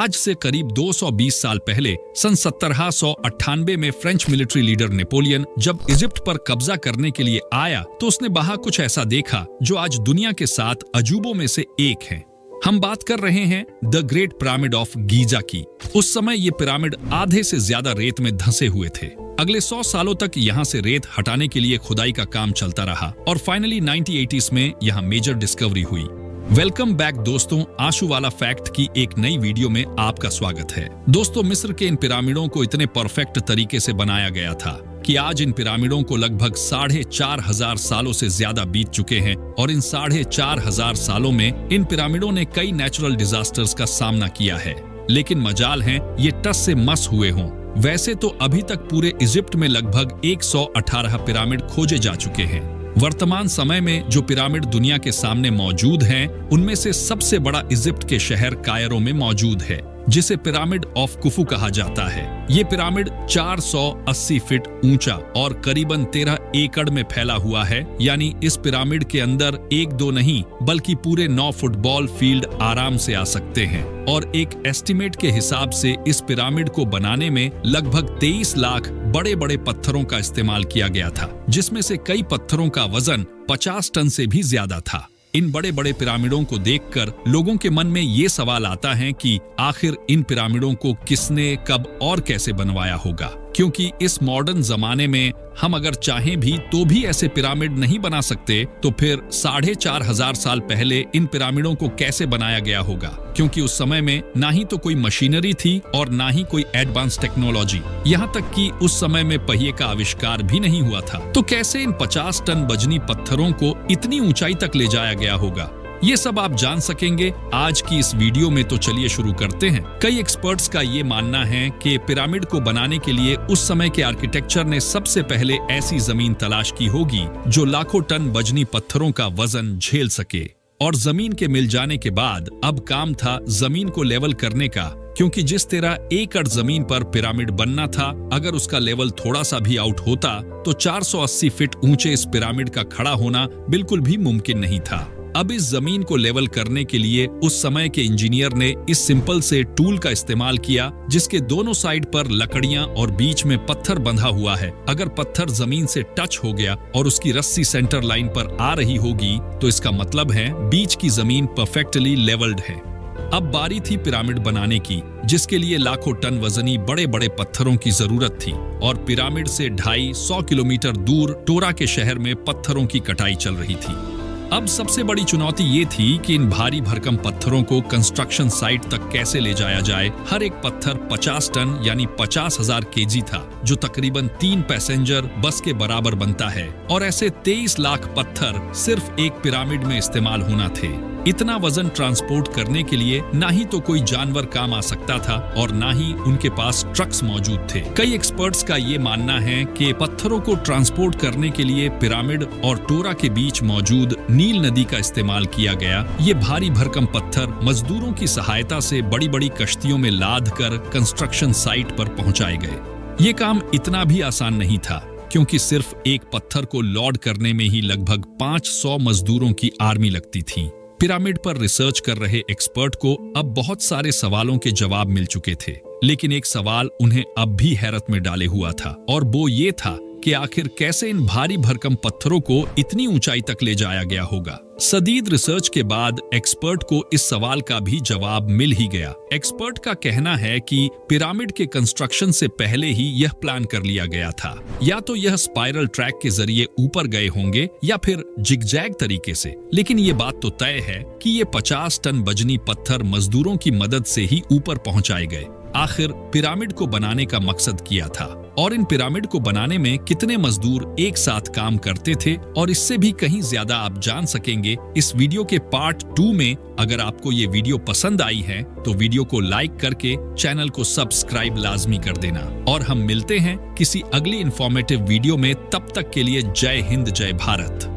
आज से करीब 220 साल पहले सन 1798 में फ्रेंच मिलिट्री लीडर नेपोलियन जब इजिप्ट पर कब्जा करने के लिए आया तो उसने वहां कुछ ऐसा देखा जो आज दुनिया के 7 अजूबों में से एक है। हम बात कर रहे हैं the great pyramid of Giza की। उस समय ये पिरामिड आधे से ज्यादा रेत में धंसे हुए थे। अगले 100 सालों तक यहाँ से रेत हटाने के लिए खुदाई का काम चलता रहा और फाइनली 1980s में यहाँ मेजर डिस्कवरी हुई। वेलकम बैक दोस्तों, आंसू वाला फैक्ट की एक नई वीडियो में आपका स्वागत है। दोस्तों, मिस्र के इन पिरामिडों को इतने परफेक्ट तरीके से बनाया गया था कि आज इन पिरामिडों को लगभग 4,500 सालों से ज्यादा बीत चुके हैं और इन 4,500 सालों में इन पिरामिडों ने कई नेचुरल डिजास्टर्स का सामना किया है, लेकिन मजाल है ये टस से मस हुए हों। वैसे तो अभी तक पूरे इजिप्ट में लगभग 118 पिरामिड खोजे जा चुके हैं। वर्तमान समय में जो पिरामिड दुनिया के सामने मौजूद हैं, उनमें से सबसे बड़ा इजिप्ट के शहर कायरो में मौजूद है, जिसे पिरामिड ऑफ कुफू कहा जाता है। ये पिरामिड 480 फीट ऊंचा और करीबन 13 एकड़ में फैला हुआ है, यानी इस पिरामिड के अंदर 1-2 नहीं बल्कि पूरे 9 फुटबॉल फील्ड आराम से आ सकते हैं। और एक एस्टिमेट के हिसाब से इस पिरामिड को बनाने में लगभग 23 लाख बड़े बड़े पत्थरों का इस्तेमाल किया गया था, जिसमें से कई पत्थरों का वजन 50 टन से भी ज्यादा था। इन बड़े बड़े पिरामिडों को देखकर लोगों के मन में ये सवाल आता है कि आखिर इन पिरामिडों को किसने, कब और कैसे बनवाया होगा, क्योंकि इस मॉडर्न जमाने में हम अगर चाहें भी तो भी ऐसे पिरामिड नहीं बना सकते, तो फिर 4,500 साल पहले इन पिरामिडों को कैसे बनाया गया होगा, क्योंकि उस समय में ना ही तो कोई मशीनरी थी और ना ही कोई एडवांस टेक्नोलॉजी, यहाँ तक कि उस समय में पहिए का आविष्कार भी नहीं हुआ था। तो कैसे इन 50 टन वजनी पत्थरों को इतनी ऊंचाई तक ले जाया गया होगा, ये सब आप जान सकेंगे आज की इस वीडियो में। तो चलिए शुरू करते हैं। कई एक्सपर्ट्स का ये मानना है कि पिरामिड को बनाने के लिए उस समय के आर्किटेक्चर ने सबसे पहले ऐसी जमीन तलाश की होगी जो लाखों टन वजनी पत्थरों का वजन झेल सके। और जमीन के मिल जाने के बाद अब काम था जमीन को लेवल करने का, क्योंकि जिस तरह एकड़ जमीन पर पिरामिड बनना था, अगर उसका लेवल थोड़ा सा भी आउट होता तो 480 फीट ऊंचे इस पिरामिड का खड़ा होना बिल्कुल भी मुमकिन नहीं था। अब इस जमीन को लेवल करने के लिए उस समय के इंजीनियर ने इस सिंपल से टूल का इस्तेमाल किया, जिसके दोनों साइड पर लकड़ियां और बीच में पत्थर बंधा हुआ है। अगर पत्थर जमीन से टच हो गया और उसकी रस्सी सेंटर लाइन पर आ रही होगी तो इसका मतलब है बीच की जमीन परफेक्टली लेवल्ड है। अब बारी थी पिरामिड बनाने की, जिसके लिए लाखों टन वजनी बड़े बड़े पत्थरों की जरूरत थी और पिरामिड से 250 किलोमीटर दूर टोरा के शहर में पत्थरों की कटाई चल रही थी। अब सबसे बड़ी चुनौती ये थी कि इन भारी भरकम पत्थरों को कंस्ट्रक्शन साइट तक कैसे ले जाया जाए। हर एक पत्थर 50 टन यानी 50,000 केजी था, जो तकरीबन 3 पैसेंजर बस के बराबर बनता है। और ऐसे 23 लाख पत्थर सिर्फ एक पिरामिड में इस्तेमाल होना थे। इतना वजन ट्रांसपोर्ट करने के लिए ना ही तो कोई जानवर काम आ सकता था और ना ही उनके पास ट्रक्स मौजूद थे। कई एक्सपर्ट्स का ये मानना है कि पत्थरों को ट्रांसपोर्ट करने के लिए पिरामिड और टोरा के बीच मौजूद नील नदी का इस्तेमाल किया गया। ये भारी भरकम पत्थर मजदूरों की सहायता से बड़ी बड़ी कश्तियों में लाद कर कंस्ट्रक्शन साइट पर पहुंचाए गए। ये काम इतना भी आसान नहीं था, क्योंकि सिर्फ एक पत्थर को लोड करने में ही लगभग 500 मजदूरों की आर्मी लगती थी। पिरामिड पर रिसर्च कर रहे एक्सपर्ट को अब बहुत सारे सवालों के जवाब मिल चुके थे, लेकिन एक सवाल उन्हें अब भी हैरत में डाले हुआ था, और वो ये था कि आखिर कैसे इन भारी भरकम पत्थरों को इतनी ऊंचाई तक ले जाया गया होगा। सदीद रिसर्च के बाद एक्सपर्ट को इस सवाल का भी जवाब मिल ही गया। एक्सपर्ट का कहना है कि पिरामिड के कंस्ट्रक्शन से पहले ही यह प्लान कर लिया गया था। या तो यह स्पाइरल ट्रैक के जरिए ऊपर गए होंगे या फिर जिगजैग तरीके से, लेकिन ये बात तो तय है कि ये 50 टन वजनी पत्थर मजदूरों की मदद से ही ऊपर पहुंचाए गए। आखिर पिरामिड को बनाने का मकसद क्या था और इन पिरामिड को बनाने में कितने मजदूर एक साथ काम करते थे, और इससे भी कहीं ज्यादा आप जान सकेंगे इस वीडियो के पार्ट 2 में। अगर आपको ये वीडियो पसंद आई है तो वीडियो को लाइक करके चैनल को सब्सक्राइब लाजमी कर देना, और हम मिलते हैं किसी अगली इंफॉर्मेटिव वीडियो में। तब तक के लिए जय हिंद, जय भारत।